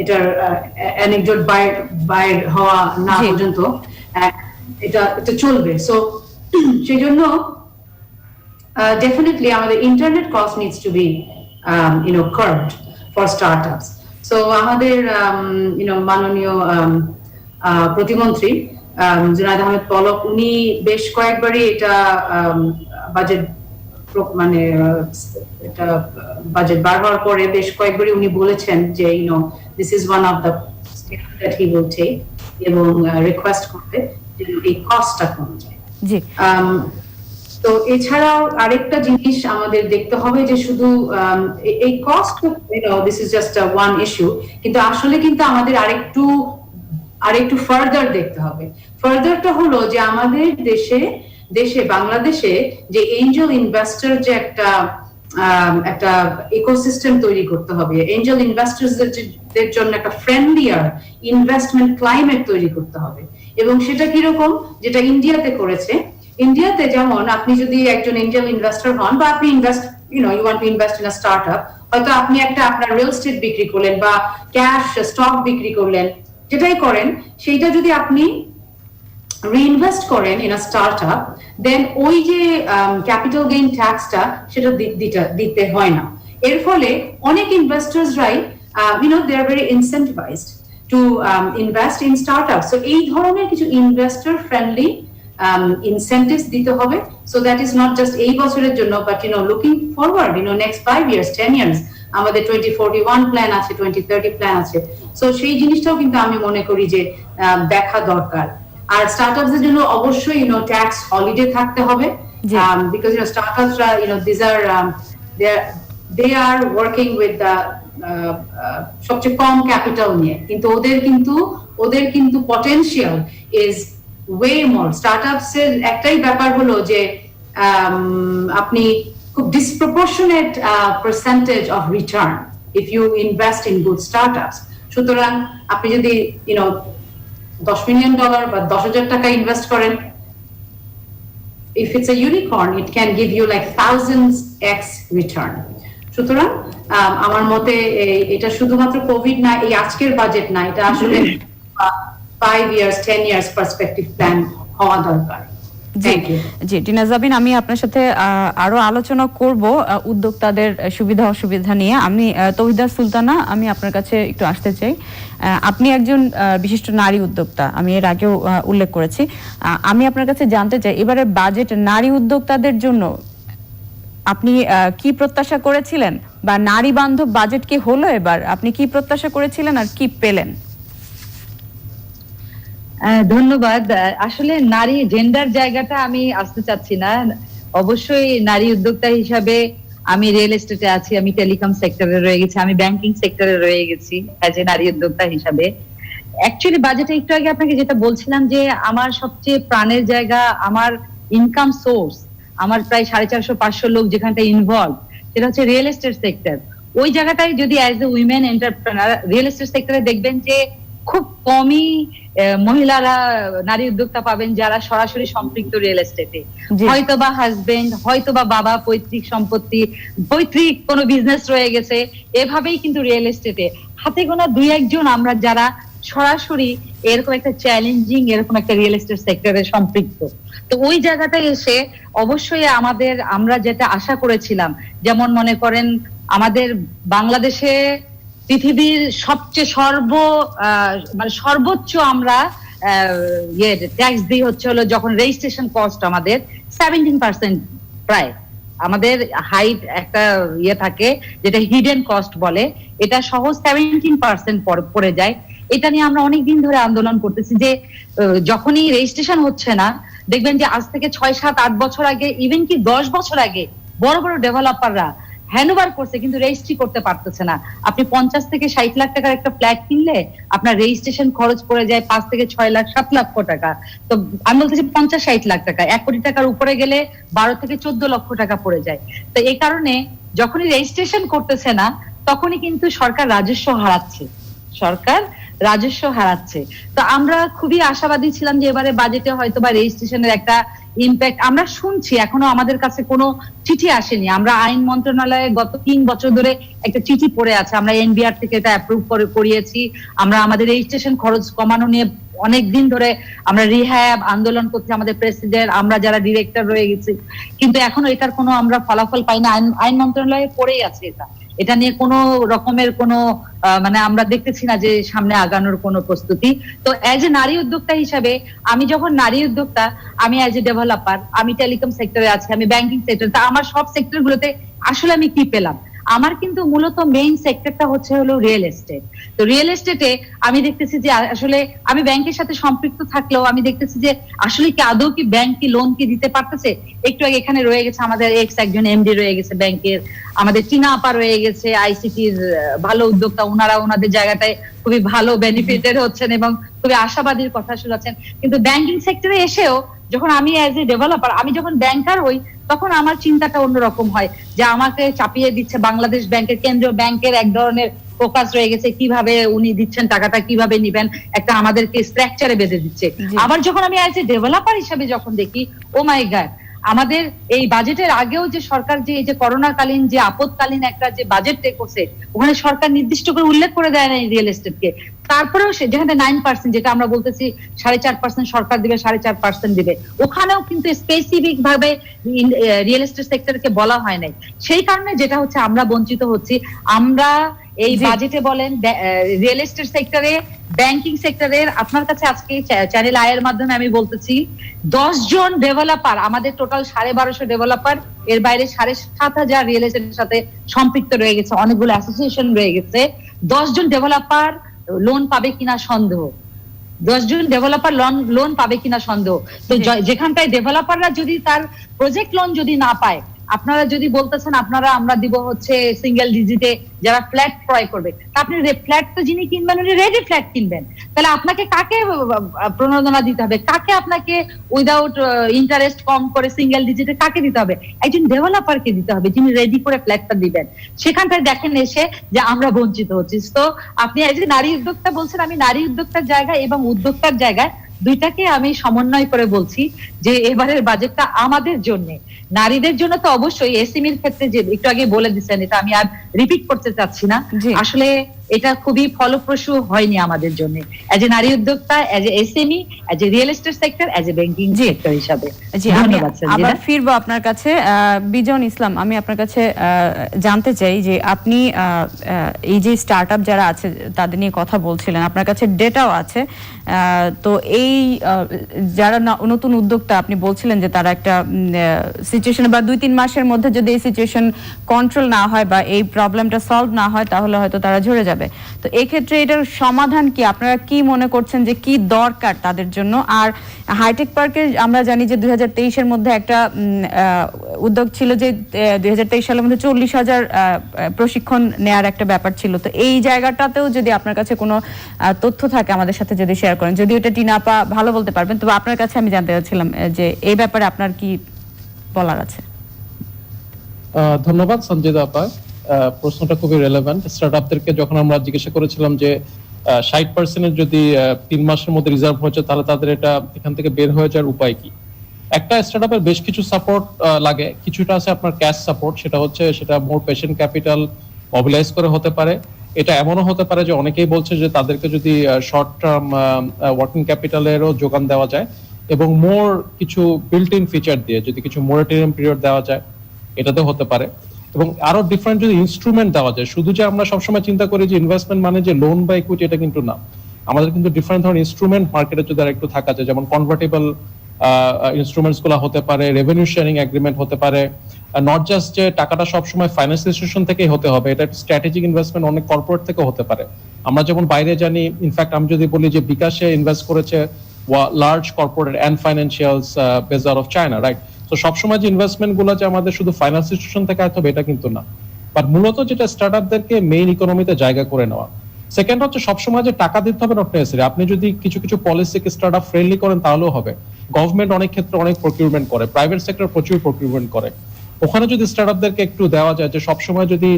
S1: এটার অ্যানেকডোট বাইর হওয়া না
S2: জি।
S1: পর্যন্ত এটা চলবে। সো সেই জন্য definitely আমাদের internet cost needs to be curbed for startups. So আমাদের মাননীয় প্রতিমন্ত্রী জুনায়েদ আহমেদ পলক উনি বেশ কয়েকবারই এটা বাজেট মানে এটা বাজেট বার হওয়ার পরে বেশ কয়েকবারই উনি বলেছেন যে this is one of the steps that he will take এবং রিকোয়েস্ট করবে যে এই কস্টটা কমে যায়।
S2: জি।
S1: তো এছাড়াও আরেকটা জিনিস আমাদের দেখতে হবে যে শুধু এই cost this is just one is to, কিন্তু আসলে কিন্তু আমাদের আরেকটু ফার্দার দেখতে হবে। ফার্দারটা হলো যে আমাদের দেশে বাংলাদেশে যে এঞ্জেল ইনভেস্টর যে একটা ইকোসিস্টেম তৈরি করতে হবে, এঞ্জেল ইনভেস্টরদের জন্য একটা ফ্রেন্ডলিয়ার ইনভেস্টমেন্ট ক্লাইমেট তৈরি করতে হবে। এবং সেটা কিরকম, যেটা ইন্ডিয়াতে করেছে। ইন্ডিয়াতে যেমন আপনি যদি একজন এঞ্জেল ইনভেস্টর হন বা আপনি you want to invest in a startup, হয়তো আপনি আপনার রিয়েল এস্টেট বিক্রি করলেন বা ক্যাশ স্টক বিক্রি করলেন, যেটাই করেন সেইটা যদি আপনি রিইনভেস্ট করেন ইন আ স্টার্টআপ, দেন ওই যে ক্যাপিটাল গেইন ট্যাক্সটা সেটা দিতে হয় না। এর ফলে অনেক ইনভেস্টরসরাই they are very incentivized to invest in startup. So এই ধরনের কিছু ইনভেস্টর ফ্রেন্ডলি incentives দিতে হবে, so that is not just এই বছরের জন্য, but looking forward next 5 years 10 years আমাদের 2041 প্ল্যান আছে, 2030 প্ল্যান আছে। সো সেই জিনিসটাও কিন্তু আমি মনে করি যে দেখা দরকার। আর স্টার্টআপস এর জন্য অবশ্যই ট্যাক্স হলিডে থাকতে হবে, because startups are these are they are working with the সবচেয়ে কম ক্যাপিটাল নিয়ে, কিন্তু ওদের কিন্তু potential is way more. Startups এর একটাই ব্যাপার হলো যে আপনি খুব disproportionate percentage of return if you invest in good startups. সুতরাং আপনি যদি $10 million বা 10,000 টাকা ইনভেস্ট করেন, if it's a unicorn it can give you like thousands x return. সুতরাং আমার মতে এটা শুধুমাত্র কোভিড না, এই আজকের বাজেট না, এটা আসলে 5 years 10 years perspective plan হওয়া দরকার।
S2: জি টিনা জাবিন, আমি আপনার সাথে আরো আলোচনা করব উদ্যোক্তাদের সুবিধা অসুবিধা নিয়ে। আমি তৌহিদা সুলতানা, আমি আপনার কাছে একটু আসতে চাই। আপনি একজন বিশিষ্ট নারী উদ্যোক্তা, আমি এর আগেও উল্লেখ করেছি। আমি আপনার কাছে জানতে চাই, এবারে বাজেট নারী উদ্যোক্তাদের জন্য আপনি কি প্রত্যাশা করেছিলেন, বা নারী বান্ধব বাজেট কি হলো এবার? আপনি কি প্রত্যাশা করেছিলেন আর কি পেলেন?
S3: ধন্যবাদ। আসলে নারী জেন্ডার জায়গাটা আমি আসতে চাচ্ছি না। অবশ্যই নারী উদ্যোক্তা হিসাবে আমি রিয়েল এস্টেটে আছি, আমি টেলিকম সেক্টরে রয়ে গেছি, আমি ব্যাংকিং সেক্টরে রয়ে গেছি অ্যাজ এ নারী উদ্যোক্তা হিসাবে। অ্যাকচুয়ালি বাজেটে একটু আগে আপনাকে যেটা বলছিলাম যে আমার সবচেয়ে প্রাণের জায়গা, আমার ইনকাম সোর্স, আমার প্রায় 450-500 লোক যেখানটা ইনভলভ, সেটা হচ্ছে রিয়েল এস্টেট সেক্টর। ওই জায়গাটায় যদি as a women entrepreneur real estate সেক্টরে দেখবেন যে খুব কমই মহিলারা নারী উদ্যোক্তা পাবেন যারা সরাসরি সম্পৃক্ত রিয়েল এস্টেটে। হয়তোবা হাজবেন্ড, হয়তোবা বাবা, পৈতৃক সম্পত্তি, পৈতৃক কোনো বিজনেস রয়ে গেছে, এভাবেই কিন্তু রিয়েল এস্টেটে হাতে গোনা 2-1 জন আমরা যারা সরাসরি এরকম একটা চ্যালেঞ্জিং এরকম একটা রিয়েল এস্টেট সেক্টরে সম্পৃক্ত। তো ওই জায়গাটায় এসে অবশ্যই আমরা যেটা আশা করেছিলাম, যেমন মনে করেন আমাদের বাংলাদেশে পৃথিবীর সবচেয়ে সর্বোচ্চ আমরা ট্যাক্স দিই হলো যখন রেজিস্ট্রেশন কস্ট আমাদের 17% প্রায়। আমাদের হাইট একটা থাকে যেটা হিডেন কস্ট বলে, এটা সহ 17% পড়ে যায়। এটা নিয়ে আমরা অনেকদিন ধরে আন্দোলন করতেছি যে যখনই রেজিস্ট্রেশন হচ্ছে না, দেখবেন যে আজ থেকে 6-7-8 বছর আগে, ইভেন কি 10 বছর আগে বড় বড় ডেভেলপাররা হ্যান্ডওভার করছে কিন্তু রেজিস্ট্রি করতে পারতেছে না। আপনি 50 থেকে 60 লাখ টাকার একটা ফ্ল্যাট কিনলে আপনার রেজিস্ট্রেশন খরচ পড়ে যায় 5 থেকে 6 লাখ 7 লক্ষ টাকা। তো আমি বলতেছি 50-60 লাখ টাকা, 1 কোটি টাকার উপরে গেলে 12 থেকে 14 লক্ষ টাকা পড়ে যায়। তো এই কারণে যখনই রেজিস্ট্রেশন করতেছে না, তখনই কিন্তু সরকার রাজস্ব হারাচ্ছে। তো আমরা খুবই আশাবাদী ছিলাম যে এবারে বাজেটে হয়তো বা রেজিস্ট্রেশনের একটা ইম্প্যাক্ট আমরা শুনছি, এখনো আমাদের কাছে কোনো চিঠি আসেনি। আমরা আইন মন্ত্রণালয়ে গত 3 বছর ধরে একটা চিঠি পড়ে আছে, আমরা এনবিআর থেকে এটা অ্যাপ্রুভ করিয়েছি। আমরা আমাদের রেজিস্ট্রেশন খরচ কমানো নিয়ে অনেক দিন ধরে আমরা রিহ্যাব আন্দোলন করছি, আমাদের প্রেসিডেন্ট, আমরা যারা ডিরেক্টর রয়ে গেছি, কিন্তু এখনো এটার কোনো আমরা ফলাফল পাই না। আইন মন্ত্রণালয়ে পড়েই আছে এটা নিয়ে কোনো রকমের কোনো মানে আমরা দেখতেছি না যে সামনে আগানোর কোনো প্রস্তুতি। তো অ্যাজ এ নারী উদ্যোক্তা হিসাবে, আমি যখন নারী উদ্যোক্তা, আমি অ্যাজ এ ডেভেলপার, আমি টেলিকম সেক্টরে আছি, আমি ব্যাংকিং সেক্টর, তা আমার সব সেক্টর গুলোতে আসলে আমি কি পেলাম? আমার কিন্তু মূলত মেইন সেক্টরটা হচ্ছে হলো রিয়েল এস্টেট। তো রিয়েল এস্টেটে আমি দেখতেছি যে আসলে আমি ব্যাংকের সাথে সম্পৃক্ত থাকলেও আমি দেখতেছি যে আসলে কি আদৌ কি ব্যাংক কি লোন কি দিতে পারতেছে। একটু আগে এখানে রয়ে গেছে আমাদের একজন এমডি রয়ে গেছে ব্যাংকের, আমাদের টিনা আপা রয়ে গেছে আইসিটির ভালো উদ্যোক্তা, ওনারা ওনাদের জায়গাটায় খুবই ভালো বেনিফিটেড হচ্ছেন এবং খুবই আশাবাদীর কথা শোনাচ্ছেন। কিন্তু ব্যাংকিং সেক্টরে এসেও যখন আমি অ্যাজ এ ডেভেলপার, আমি যখন ব্যাংকার হই, তখন আমার চিন্তাটা অন্যরকম হয় যে আমাকে চাপিয়ে দিচ্ছে বাংলাদেশ ব্যাংকের, কেন্দ্রীয় ব্যাংকের এক ধরনের ফোকাস রয়ে গেছে, কিভাবে উনি দিচ্ছেন টাকাটা, কিভাবে নিবেন, একটা আমাদেরকে স্ট্রাকচারে বেঁধে দিচ্ছে। আবার যখন আমি অ্যাজ এ ডেভেলপার হিসেবে যখন দেখি, ও মাই গড, আমাদের এই বাজেটের আগেও যে সরকার যে এই যে করোনাকালীন যে আপদকালীন একটা যে বাজেট করছে, ওখানে সরকার নির্দিষ্ট করে উল্লেখ করে দেয় না রিয়েল এস্টেটকে। তারপরেও সে যেখানে 9%, যেটা আমরা বলতেছি 4.5% সরকার দিবে, 4.5% দিবে, ওখানেও কিন্তু স্পেসিফিক ভাবে রিয়েল এস্টেট সেক্টরকে বলা হয় নাই। সেই কারণে যেটা হচ্ছে আমরা বঞ্চিত হচ্ছি। আমরা এই বাজেটে বলেন রিয়েল এস্টেট সেক্টরে, ব্যাংকিং সেক্টরের, আপনার কাছে আজকে চ্যানেল আয়ের মাধ্যমে আমি বলতেছি 10 জন ডেভেলপার, আমাদের টোটাল 1250 ডেভেলপার, এর বাইরে 7,500 রিয়েল এস্টেটের সাথে সম্পৃক্ত রয়ে গেছে, অনেকগুলো অ্যাসোসিয়েশন রয়ে গেছে। 10 জন ডেভেলপার লোন পাবে কিনা সন্দেহ, 10 জন ডেভেলপার লোন পাবে কিনা সন্দেহ। তো যেখানটায় ডেভেলপাররা যদি তার প্রজেক্ট লোন যদি না পায়, আপনারা যদি বলতেছেন আপনারা আমরা দিব হচ্ছে সিঙ্গেল ডিজিটে যারা ফ্ল্যাট ক্রয় করবে, আপনি ফ্ল্যাট তো যিনি কিনবেন উনি রেডি ফ্ল্যাট কিনবেন, তাহলে আপনাকে কাকে প্রণোদনা দিতে হবে, কাকে আপনাকে উইদাউট ইন্টারেস্ট কম করে সিঙ্গেল ডিজিটে কাকে দিতে হবে? একজন ডেভেলপারকে দিতে হবে যিনি রেডি করে ফ্ল্যাটটা দিবেন। সেখানটায় দেখেন এসে যে আমরা বঞ্চিত হচ্ছি। তো আপনি এই যে নারী উদ্যোক্তা বলছেন, আমি নারী উদ্যোক্তার জায়গায় এবং উদ্যোক্তার জায়গায় দুইটাকে আমি সমন্বয় করে বলছি যে এবারের বাজেটটা আমাদের জন্য, নারীদের জন্য তো অবশ্যই, এসএমইর ক্ষেত্রে যে একটু আগে বলে দিচ্ছেন, এটা আমি আর রিপিট করতে চাচ্ছি না, আসলে এটা খুবই ফলপ্রসূ হয়নি আমাদের জন্য অ্যাজ এ নারী উদ্যোক্তা, as a SME, as a real estate sector, as a banking sector হিসাবে।
S2: ধন্যবাদ। আবার ফিরবো আপনার কাছে। বিজন ইসলাম, আমি আপনার কাছে জানতে চাই যে আপনি এই যে স্টার্টআপ যারা আছে তাদের নিয়ে কথা বলছিলেন, আপনার কাছে ডেটাও আছে, তো এই যারা নতুন উদ্যোক্তা আপনি বলছিলেন যে তারা একটা সিচুয়েশন বা 2-3 মাসের মধ্যে যদি এই সিচুয়েশন কন্ট্রোল না হয় বা এই প্রবলেমটা সলভ না হয় তাহলে হয়তো তারা ঝরে যাবে। তো এক্ষেত্রে এটার সমাধান কি, আপনারা কি মনে করছেন যে কি দরকার তাদের জন্য? আর হাইটেক পার্কে আমরা জানি যে 2023-এর মধ্যে একটা উদ্যোগ ছিল যে 2023 সালের মধ্যে 40,000 প্রশিক্ষণ নেয়ার একটা ব্যাপার ছিল। তো এই জায়গাটাতেও যদি আপনার কাছে কোনো তথ্য থাকে আমাদের সাথে যদি শেয়ার করেন, যদি এটা টিনা আপা ভালো বলতে পারবেন, তবে আপনার কাছে আমি জানতে চাচ্ছিলাম যে এই ব্যাপারে আপনার কি বলার আছে।
S4: ধন্যবাদ সঞ্জিদা আপা, প্রশ্নটা খুবই রেলেভেন্ট। স্টার্টআপদেরকে যখন আমরা জিজ্ঞাসা করেছিলাম যে 60% যদি 3 মাসের মধ্যে রিজার্ভ হয়েছে তাহলে তাদের এটা এখান থেকে বের হয়ে যাওয়ার উপায় কি, একটা স্টার্টআপের বেশ কিছু সাপোর্ট লাগে। কিছুটা আছে আপনার ক্যাশ সাপোর্ট, সেটা মোর পেশেন্ট ক্যাপিটাল মোবিলাইজ করে হতে পারে। এটা এমনও হতে পারে যে অনেকেই বলছে যে তাদেরকে যদি শর্ট টার্ম ওয়ার্কিং ক্যাপিটালেরও যোগান দেওয়া যায় এবং মোর কিছু বিল্ট ইন ফিচার দিয়ে যদি কিছু মোরাটোরিয়াম পিরিয়ড দেওয়া যায়, এটাতে হতে পারে। এবং আরো ডিফারেন্ট যদি ইনস্ট্রুমেন্ট দেওয়া যায়, শুধু যে আমরা সবসময় চিন্তা করি যে ইনভেস্টমেন্ট মানে যে লোন বা ইকুইটি, এটা কিন্তু না। আমাদের কিন্তু ডিফারেন্ট ধরনের ইনস্ট্রুমেন্ট মার্কেটে যদি একটু থাকা যায়, যেমন কনভার্টেবল ইনস্ট্রুমেন্টস গুলো হতে পারে, রেভিনিউ শেয়ারিং এগ্রিমেন্ট হতে পারে, নট জাস্ট যে টাকাটা সবসময় ফাইন্যান্স ইনস্টিটিউশন থেকেই হতে হবে, এটা স্ট্র্যাটেজিক ইনভেস্টমেন্ট অনেক কর্পোরেট থেকে হতে পারে। আমরা যেমন বাইরে জানি, ইনফ্যাক্ট আমি যদি বলি যে বিকাশে ইনভেস্ট করেছে large corporate and financials based out of China, right? তো সবসময় যে ইনভেস্টমেন্ট গুলো যে আমাদের শুধু ফাইন্যান্স ইনস্টিটিউশন থেকে আসতে হবে এটা কিন্তু না, বাট মূলত যেটা স্টার্টআপদেরকে মেইন ইকোনমিতে জায়গা করে নেওয়া। সেকেন্ড হচ্ছে সবসময় যে টাকা দিতে হবে নট নেসেসারি, আপনি যদি কিছু কিছু পলিসিকে স্টার্টআপ ফ্রেন্ডলি করেন তাহলেও হবে। গভর্নমেন্ট অনেক ক্ষেত্রে অনেক প্রকিউরমেন্ট করে, প্রাইভেট সেক্টর প্রচুর প্রকিউরমেন্ট করে, ওখানে যদি স্টার্টআপদেরকে একটু দেওয়া যায় যে সবসময় যদি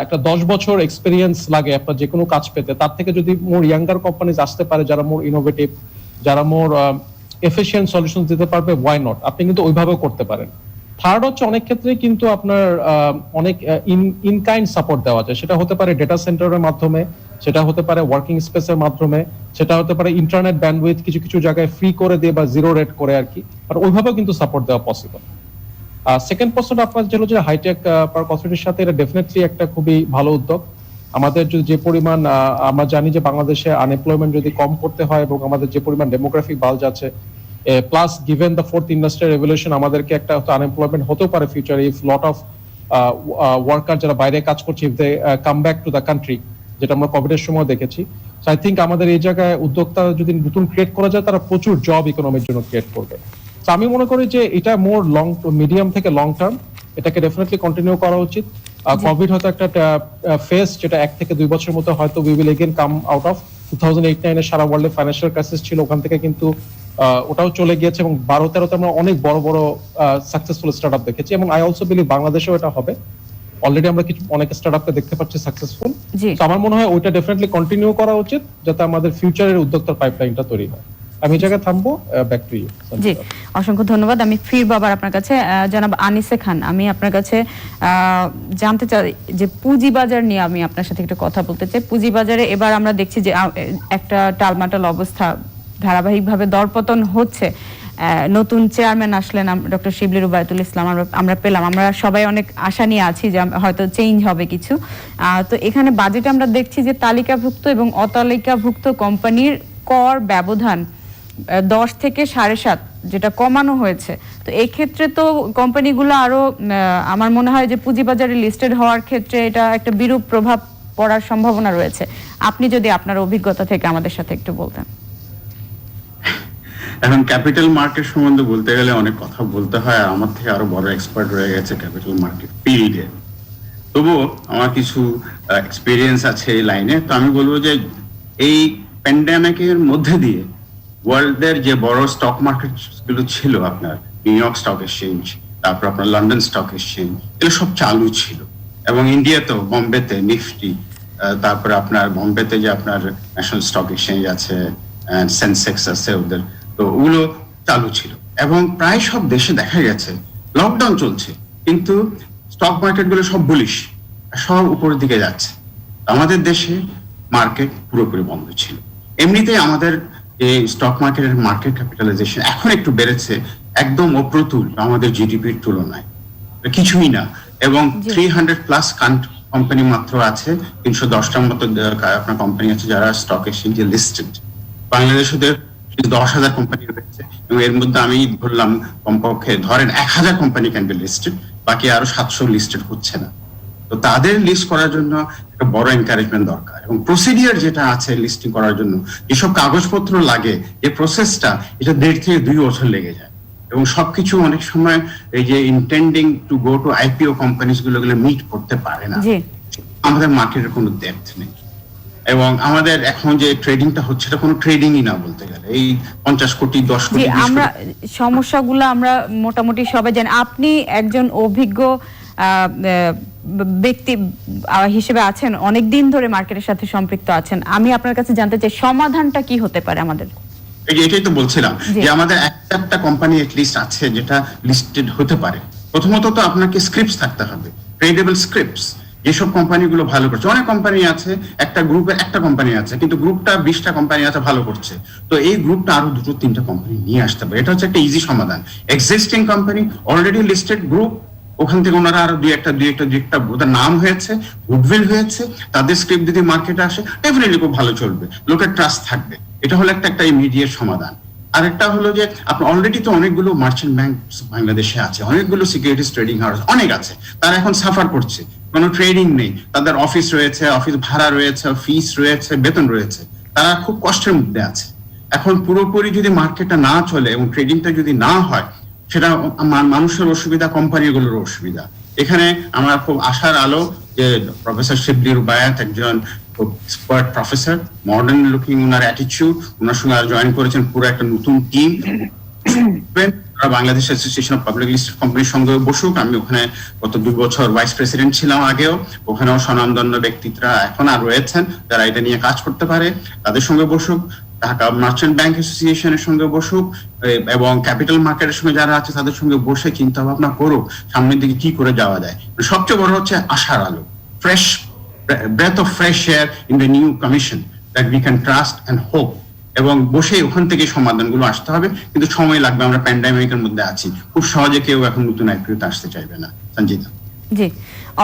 S4: একটা 10 বছর এক্সপিরিয়েন্স লাগে আপনার যে কোনো কাজ পেতে, তার থেকে যদি মোর ইয়াঙ্গার কোম্পানিজ আসতে পারে যারা মোর ইনোভেটিভ, যারা মোর এফিশিয়েন্ট সলিউশন দিতে পারবে, ওয়াই নট, আপনি কিন্তু ওইভাবেও করতে পারেন। থার্ড হচ্ছে অনেক ক্ষেত্রে কিন্তু আপনার অনেক ইন কাইন্ড সাপোর্ট দেওয়া যায়, সেটা হতে পারে ডেটা সেন্টারের মাধ্যমে, সেটা হতে পারে ওয়ার্কিং স্পেসের মাধ্যমে, সেটা হতে পারে ইন্টারনেট ব্যান্ডউইথ কিছু কিছু জায়গায় ফ্রি করে দিয়ে বা জিরো রেট করে আর কি, আর ওইভাবেও কিন্তু সাপোর্ট দেওয়া পসিবল। সেকেন্ড প্রশ্নটা আপনার ছিল যে হাইটেক পার্ক অথরিটির সাথে, এটা ডেফিনেটলি একটা খুবই ভালো উদ্যোগ। আমাদের যে পরিমাণ আমরা জানি যে বাংলাদেশে আনএমপ্লয়মেন্ট যদি কম করতে হয় এবং আমাদের যে পরিমাণ ডেমোগ্রাফিক বাল্জ আছে, plus given the fourth industrial revolution, আমাদেরকে একটা আনএমপ্লয়মেন্ট হতেও পারে ফিউচারে ইফ লট অফ ওয়ার্কার যারা বাইরে কাজ করছে if they come back to the country, যেটা আমরা কোভিডের সময় দেখেছি। সো আই থিঙ্ক আমাদের এই জায়গায় উদ্যোক্তা যদি নতুন ক্রিয়েট করা যায়, তারা প্রচুর জব ইকোনমির জন্য ক্রিয়েট করবে। তো আমি মনে করি যে এটা মোর লং মিডিয়াম থেকে লং টার্ম, এটাকে ডেফিনেটলি কন্টিনিউ করা উচিত। কোভিড হয়তো একটা ফেজ, যেটা 1 থেকে 2 বছরের মতো হয়তো we will again come out of. 2008-9 এর সারা ওয়ার্ল্ডে ফাইন্যান্সিয়াল ক্রাইসিস ছিল, ওখান থেকে কিন্তু ওটাও চলে গিয়েছে এবং 12-13তে আমরা অনেক বড় বড় সাকসেসফুল স্টার্টআপ দেখেছি, এবং আই অলসো বিলিভ বাংলাদেশেও এটা হবে। অলরেডি আমরা কিছু অনেক স্টার্টআপকে দেখতে পাচ্ছি সাকসেসফুল। তো আমার মনে হয় ওইটা ডেফিনেটলি কন্টিনিউ করা উচিত, যাতে আমাদের ফিউচারের উদ্যোক্তার পাইপলাইনটা তৈরি হয়। আমি এই জায়গায় থামবো। Back to you.
S2: জি, অসংখ্য ধন্যবাদ। আমি ফিরবো আবার আপনার কাছে। জনাব আনিসে খান, আমি আপনার কাছে জানতে চাই যে পুঁজিবাজার নিয়ে আমি আপনার সাথে একটু কথা বলতে চাই। পুঁজিবাজারে এবার আমরা দেখছি যে একটা টালমাটাল অবস্থা, ধারাবাহিকভাবে দরপতন হচ্ছে। নতুন চেয়ারম্যান আসলেন ডক্টর শিবলি রুবায়তুল ইসলাম, আমরা পেলাম, আমরা সবাই অনেক আশা নিয়ে আছি যে হয়তো চেঞ্জ হবে কিছু। তো এখানে বাজেটে আমরা দেখছি যে তালিকাভুক্ত এবং অতালিকাভুক্ত কোম্পানির কর ব্যবধান 10 থেকে 7.5 যেটা কমানো হয়েছে। তো এই ক্ষেত্রে তো কোম্পানিগুলো আরো আমার মনে হয় যে পুঁজিবাজারে লিস্টেড হওয়ার ক্ষেত্রে এটা একটা বিরূপ প্রভাব পড়ার সম্ভাবনা রয়েছে। আপনি যদি আপনার অভিজ্ঞতা থেকে আমাদের সাথে একটু বলতেন।
S5: এখন ক্যাপিটাল মার্কেট সম্বন্ধে বলতে গেলে অনেক কথা বলতে হয়, আর আমার থেকে আরো বড় এক্সপার্ট রয়ে গেছে ক্যাপিটাল মার্কেট ফিল্ডে। তবুও আমার কিছু এক্সপিরিয়েন্স আছে এই লাইনে। তো আমি বলবো যে এই প্যান্ডেমিকের মধ্যে দিয়ে ওয়ার্ল্ডের যে বড় স্টক মার্কেট গুলো ছিল, আপনার নিউ ইয়র্ক স্টক এক্সচেঞ্জ, তারপর আপনার লন্ডন স্টক এক্সচেঞ্জ, এগুলো সব চালু ছিল। এবং ইন্ডিয়াতেও বোম্বেতে নিফটি, তারপরে আপনার বোম্বেতে যে আপনার ন্যাশনাল স্টক এক্সচেঞ্জ আছে, সেন্সেক্স আছে ওদের, তো ওগুলো চালু ছিল। এবং প্রায় সব দেশে দেখা গেছে লকডাউন চলছে, কিন্তু স্টক মার্কেট গুলো সব বুলিশ, সব উপরের দিকে যাচ্ছে। আমাদের দেশে মার্কেট পুরোপুরি বন্ধ ছিল। এমনিতেই আমাদের এই স্টক মার্কেটের মার্কেট ক্যাপিটালাইজেশন এখন একটু বেড়েছে, একদম অপ্রতুল আমাদের জিডিপির তুলনায়, কিছুই না। এবং 300+ কোম্পানি মাত্র আছে, 310টার মতো আপনার কোম্পানি আছে যারা স্টক এক্সচেঞ্জে লিস্টেড। বাংলাদেশে 10,000 কোম্পানি রয়েছে, এবং এর মধ্যে আমি ধরলাম কমপক্ষে ধরেন 1000 কোম্পানি ক্যান বি লিস্টেড, বাকি আরো 700 লিস্টেড হচ্ছে না। তো তাদের লিস্ট করার জন্য একটা বড় এনকারেজমেন্ট দরকার, এবং প্রসিডিওর যেটা আছে লিস্টিং করার জন্য যেসব কাগজপত্র লাগে, যে প্রসেসটা, এটা 1.5 থেকে 2 বছর লেগে যায়। এবং সবকিছু অনেক সময় এই যে intending two go two IPO companies গুলো মিট করতে পারে না। আমাদের মার্কেটের কোনো ডেপথ নেই, এবং আমাদের এখন যে ট্রেডিংটা হচ্ছে এটা কোনো ট্রেডিংই না বলতে গেলে। এই 50 কোটি 10 কোটি
S2: আমরা সমস্যাগুলো আমরা মোটামুটি সবাই জানি। আপনি একজন অভিজ্ঞ ব্যক্তি হিসেবে আছেন, অনেক দিন ধরে মার্কেটের সাথে সম্পৃক্ত আছেন। আমি আপনার কাছে জানতে চাই সমাধানটা কি হতে পারে আমাদের।
S5: এটাই তো বলছিলাম যে আমাদের একটা কোম্পানি এটলিস্ট আছে যেটা লিস্টেড হতে পারে। প্রথমত তো আপনাকে স্ক্রিপ্টস থাকতে হবে, ট্রেডেবল স্ক্রিপ্টস। যেসব কোম্পানিগুলো ভালো করছে, অনেক কোম্পানি আছে, একটা গ্রুপের একটা কোম্পানি আছে, কিন্তু গ্রুপটা 20টা কোম্পানি আছে ভালো করছে, তো এই গ্রুপটা আরো 2-3টা কোম্পানি নিয়ে আসতে পারে। এটা হচ্ছে একটা ইজি সমাধান। Existing company, already listed group, ওখান থেকে ওনারা আরো দুই একটা ওদের নাম হয়েছে, গুডউইল হয়েছে, তাদের স্ক্রিপ্ট যদি মার্কেটে আসে ডেফিনেটলি খুব ভালো চলবে, লোকের ট্রাস্ট থাকবে। এটা হলো একটা ইমিডিয়েট সমাধান। আরেকটা হলো যে আপনার অলরেডি তো অনেকগুলো মার্চেন্ট ব্যাংক বাংলাদেশে আছে, অনেকগুলো সিকিউরিটিজ ট্রেডিং হাউস অনেক আছে, তারা এখন সাফার করছে, কোনো ট্রেডিং নেই, তাদের অফিস রয়েছে, অফিস ভাড়া রয়েছে, ফিস রয়েছে, বেতন রয়েছে, তারা খুব কষ্টের মধ্যে আছে। এখন পুরোপুরি যদি মার্কেটটা না চলে এবং ট্রেডিংটা যদি না হয়, সেটা মানুষের অসুবিধা, কোম্পানিগুলোর অসুবিধা। এখানে আমার খুব আশার আলো যে প্রফেসর শিবলি রুবায়াত একজন খুব এক্সপার্ট প্রফেসর, মডার্ন লুকিং ওনার অ্যাটিটিউড, ওনার সঙ্গে জয়েন করেছেন পুরো একটা নতুন team. Bangladesh association of public listed কোম্পানির সঙ্গে বসুক। আমি ওখানে গত 2 বছর ভাইস প্রেসিডেন্ট ছিলাম আগেও, ওখানেও স্বনামধন্য ব্যক্তিত্বরা এখন আর রয়েছেন যারা এটা নিয়ে কাজ করতে পারে, তাদের সঙ্গে বসুক। ঢাকা মার্চেন্ট ব্যাংক অ্যাসোসিয়েশনের সঙ্গে বসুক এবং ক্যাপিটাল মার্কেটের সঙ্গে যারা আছে তাদের সঙ্গে বসে চিন্তা ভাবনা করুক সামনের দিকে কি করে যাওয়া যায়। সবচেয়ে বড় হচ্ছে আশার আলো, fresh breath of fresh air in the new commission that we can trust and hope, এবং বসে ওখান থেকে সমাধানগুলো আসতে হবে, কিন্তু সময় লাগবে। আমরা প্যান্ডামিকের মধ্যে আছি, খুব সহজে কেউ এখন নতুন আইপিওতে আসতে চাইবে না। সঞ্জিতা
S2: জি,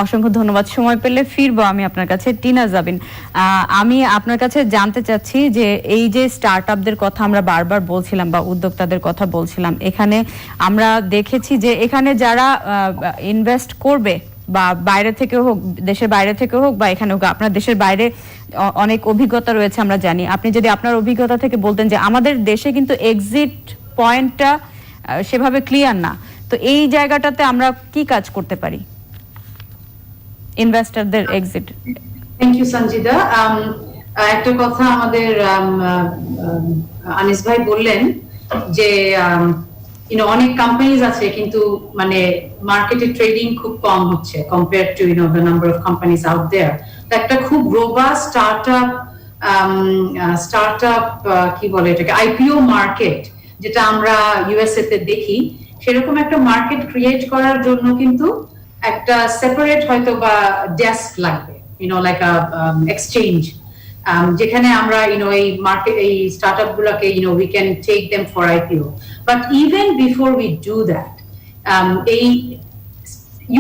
S2: অসংখ্য ধন্যবাদ। সময় পেলে ফিরবো আমি আপনার কাছে। টিনা জাবিন, আমি আপনার কাছে জানতে চাচ্ছি যে এই যে স্টার্টআপদের কথা আমরা বারবার বলছিলাম বা উদ্যোক্তাদের কথা বলছিলাম, এখানে আমরা দেখেছি যে এখানে যারা ইনভেস্ট করবে বা বাইরে থেকে হোক, দেশের বাইরে থেকে হোক বা এখানে হোক, আপনার দেশের বাইরে অনেক অভিজ্ঞতা রয়েছে আমরা জানি। আপনি যদি আপনার অভিজ্ঞতা থেকে বলতেন যে আমাদের দেশে কিন্তু এক্সিট পয়েন্টটা সেভাবে ক্লিয়ার না, তো এই জায়গাটাতে আমরা কি কাজ করতে পারি ইনভেস্টরদের এক্সিট?
S1: Thank you Sanjida. একটা কথা আমাদের আনিস ভাই বললেন যে অনেক কোম্পানিজ আছে কিন্তু মানে মার্কেটে ট্রেডিং খুব কম হচ্ছে compare to the number of companies out there. তো একটা খুব রোবাস্ট স্টার্টআপ কি বলে এটাকে, আইপিও মার্কেট যেটা আমরা ইউএসএ তে দেখি, সেরকম একটা মার্কেট ক্রিয়েট করার জন্য কিন্তু একটা সেপারেট হয়তো বা ডেস্ক লাগবে, লাইক আ এক্সচেঞ্জ, যেখানে আমরা এই মার্কেট এই স্টার্টআপ গুলোকে we can take them for IPO. But even before we do that, এই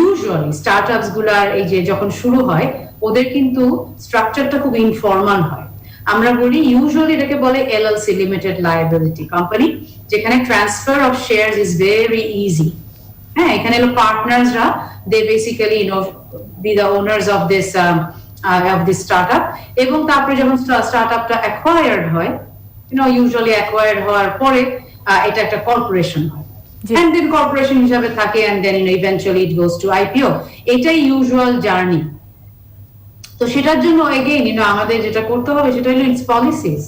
S1: usually startups গুলার এই যে যখন শুরু হয় ওদের কিন্তু স্ট্রাকচারটা খুব ইনফর্মাল হয়। আমরা বলি ইউজুয়ালি এটাকে বলে LLC, লিমিটেড লায়াবিলিটি কোম্পানি, যেখানে transfer of shares is very easy. হ্যাঁ, এখানে পার্টনার্সরা they basically be the owners of this startup, এবং তারপরে যখন স্টার্টআপটা অ্যাকোয়ার্ড হয়, ইউজুয়ালি অ্যাকোয়ার্ড হওয়ার পরে এটা একটা কর্পোরেশন হয়, and then কর্পোরেশন হিসাবে থাকে, and then eventually it goes to IPO. এটাই ইউজুয়াল জার্নি। তো সেটার জন্য এগেইন আমাদের যেটা করতে হবে সেটা হলো ইটস পলিসিস।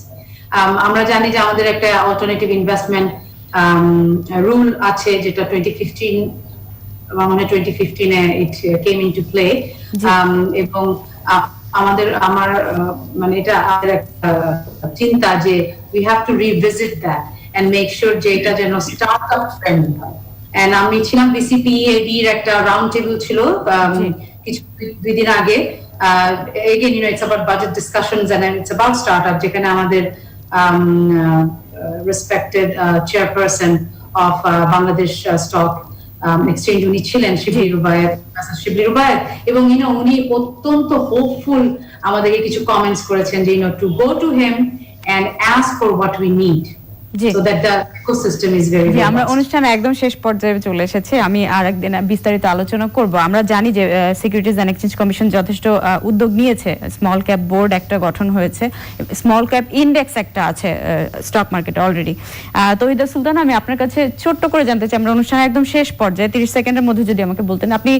S1: আমরা জানি যে আমাদের একটা অল্টারনেটিভ ইনভেস্টমেন্ট রুল আছে, যেটা 2015 it came into play, এবং আমার মানে এটা আমাদের একটা চিন্তা যে we have to revisit that and make sure যে এটা যেন স্টার্টআপ ফ্রেন্ডলি হয়। and আমি ছিলাম BCPEAD এর একটা রাউন্ড টেবিল ছিল কিছু দুই দিন আগে, again it's about budget discussions and it's about startup, যেখানে আমাদের respected chairperson of Bangladesh stock exchange উনি ছিলেন, শিবলি রুবায়েত, এবং উনি অত্যন্ত হোপফুল আমাদেরকে কিছু কমেন্টস করেছেন যে to go to him and ask for what we need, so that the ecosystem is very very.
S2: আমরা অনুষ্ঠানে একদম শেষ পর্যায়ে চলে এসেছি। আমি আরেকদিন বিস্তারিত আলোচনা করব। আমরা জানি যে সিকিউরিটিজ এন্ড এক্সচেঞ্জ কমিশন যথেষ্ট উদ্যোগ নিয়েছে, স্মল ক্যাপ বোর্ড একটা গঠন হয়েছে, স্মল ক্যাপ ইন্ডেক্স একটা আছে স্টক মার্কেটে অলরেডি। তৌহিদা সুলতানা, আমি আপনার কাছে ছোট্ট করে জানতে চাই, আমরা অনুষ্ঠানের একদম শেষ পর্যায়ে 30 সেকেন্ডের মধ্যে যদি আমাকে বলতেন, আপনি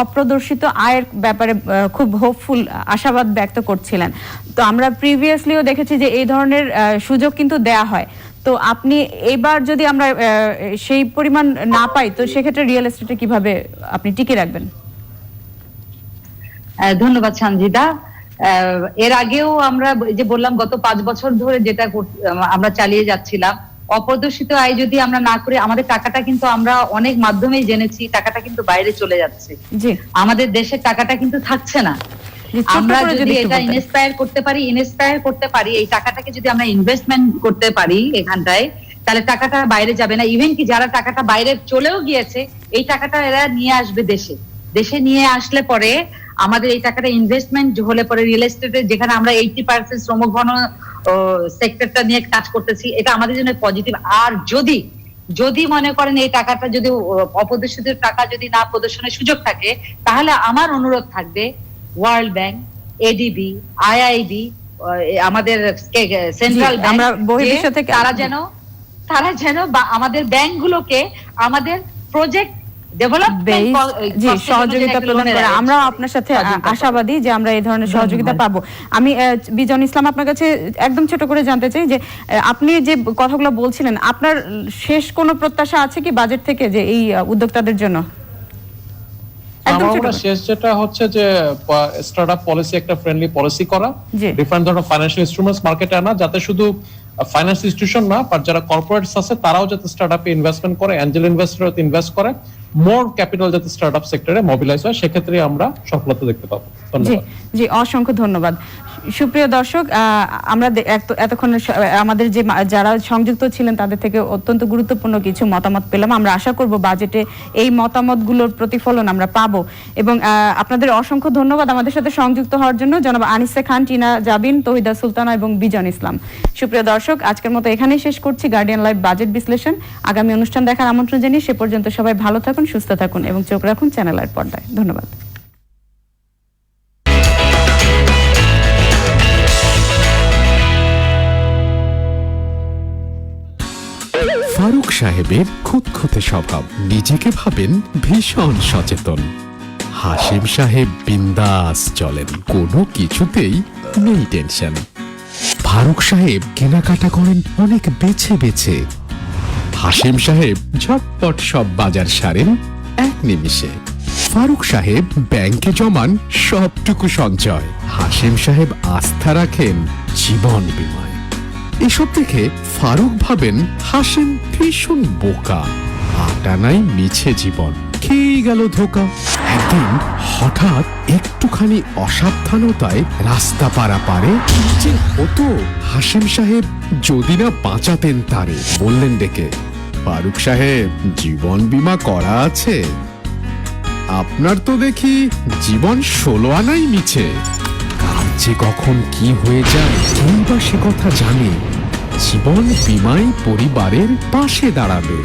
S2: অপ্রদর্শিত আয়ের ব্যাপারে খুব হোপফুল আশাবাদ ব্যক্ত করছিলেন। তো আমরা প্রিভিয়াসলিও দেখেছি যে এই ধরনের সুযোগ কিন্তু দেয়া হয়। তো আপনি এবার যদি আমরা সেই পরিমাণ না পাই, তো সেক্ষেত্রে রিয়েল এস্টেটে কিভাবে আপনি টিকে রাখবেন?
S3: ধন্যবাদ সঞ্জিদা। এর আগেও আমরা যে বললাম গত 5 বছর ধরে যেটা আমরা চালিয়ে যাচ্ছিলাম, অপ্রদর্শিত আয় যদি আমরা না করে, আমাদের টাকাটা কিন্তু আমরা অনেক মাধ্যমেই জেনেছি টাকাটা কিন্তু বাইরে চলে যাচ্ছে, আমাদের দেশের টাকাটা কিন্তু থাকছে না। আমরা যদি এটা ইনস্পায়ার করতে পারি এই টাকাটাকে যদি আমরা ইনভেস্টমেন্ট করতে পারি এখানটায়, তাহলে টাকাটা বাইরে যাবে না। ইভেন কি যারা টাকাটা বাইরে চলেও গিয়েছে, এই টাকাটা এরা নিয়ে আসবে দেশে নিয়ে আসলে পরে আমাদের এই টাকাটা ইনভেস্টমেন্ট হলে পরে রিয়েল এস্টেটে, যেখানে আমরা 80% শ্রমঘন সেক্টরটা নিয়ে কাজ করতেছি, এটা আমাদের জন্য পজিটিভ। আর যদি মনে করেন এই টাকাটা যদি অপ্রদর্শিত টাকা যদি না প্রদর্শনের সুযোগ থাকে, তাহলে আমার অনুরোধ থাকবে ওয়ার্ল্ড ব্যাংক, এডিবি, আইআইবি, আমাদের সেন্ট্রাল ব্যাংক, তারা যেন আমাদের ব্যাংকগুলোকে আমাদের প্রজেক্ট ডেভেলপমেন্ট
S2: সহযোগিতা প্রদান করে। আমরা আপনার সাথে আশাবাদী যে আমরা এই ধরনের সহযোগিতা পাবো। আমি বিজন ইসলাম আপনার কাছে একদম ছোট করে জানতে চাই যে আপনি যে কথাগুলো বলছিলেন, আপনার শেষ কোনো প্রত্যাশা আছে কি বাজেট থেকে যে এই উদ্যোক্তাদের জন্য? একদম
S4: আমার
S2: ছোট
S4: মনে হয়
S2: করে।
S4: শেষ যেটা হচ্ছে যে স্টার্টআপ পলিসি একটা ফ্রেন্ডলি পলিসি করা,
S2: জি।
S4: ডিফারেন্ট ধরনের ফাইন্যান্সিয়াল ইনস্ট্রুমেন্টস মার্কেটে আনা, যাতে শুধু ফাইন্যান্স ইনস্টিটিউশন না, বাট যারা কর্পোরেটস আছে তারাও যাতে স্টার্টআপে ইনভেস্টমেন্ট করে, অ্যাঞ্জেল ইনভেস্টর ইনভেস্ট করে, মোর ক্যাপিটাল যাতে স্টার্টআপ সেক্টরে মোবিলাইজ হয়, সেক্ষেত্রে আমরা সফলতা দেখতে পাবো।
S2: জি
S4: ধন্যবাদ।
S2: জি, অসংখ্য ধন্যবাদ। সুপ্রিয় দর্শক, আমরা এতক্ষণ আমাদের যে যারা সংযুক্ত ছিলেন তাদের থেকে অত্যন্ত গুরুত্বপূর্ণ কিছু মতামত পেলাম। আমরা আশা করব বাজেটে এই মতামতগুলোর প্রতিফলন আমরা পাবো। এবং আপনাদের অসংখ্য ধন্যবাদ আমাদের সাথে সংযুক্ত হওয়ার জন্য, জনাব আনিসা খান, টিনা জাবিন, তৌহিদা সুলতানা এবং বিজন ইসলাম। সুপ্রিয় দর্শক, আজকের মতো এখানেই শেষ করছি গার্ডিয়ান লাইভ বাজেট বিশ্লেষণ। আগামী অনুষ্ঠান দেখার আমন্ত্রণ জানিয়ে সে পর্যন্ত সবাই ভালো থাকুন, সুস্থ থাকুন এবং চোখ রাখুন চ্যানেলের পর্দায়। ধন্যবাদ।
S6: ফারুক সাহেবের খুঁতখুঁতে স্বভাব, নিজেকে ভাবেন ভীষণ সচেতন। হাশিম সাহেব বিন্দাস চলেন, কোনো কিছুতেই নেই টেনশন। ফারুক সাহেব কেনাকাটা করেন অনেক বেছে বেছে। হাশিম সাহেব ঝটপট সব বাজার সারেন এক নিমিষে। ফারুক সাহেব ব্যাংকে জমান সবটুকু সঞ্চয়। হাশিম সাহেব আস্থা রাখেন জীবন বীমায়। এসব দেখে ফারুক ভাবেন হাশিম ভীষণ বোকা, আটা নাই মিছে জীবন, খেয়েই গেল ধোকা। একদিন হঠাৎ একটুখানি অসাবধানতায় রাস্তা পারাপারে যে হতো, হাশিম সাহেব যদি না বাঁচাতেন তারে। বললেন ডেকে, ফারুক সাহেব জীবন বীমা করা আছে? আপনার তো দেখি জীবন 16 আনাই মিছে। কার যে কখন কি হয়ে যায় কেই বা সে কথা জানে। জীবন বীমাই পরিবারের পাশে দাঁড়াবে।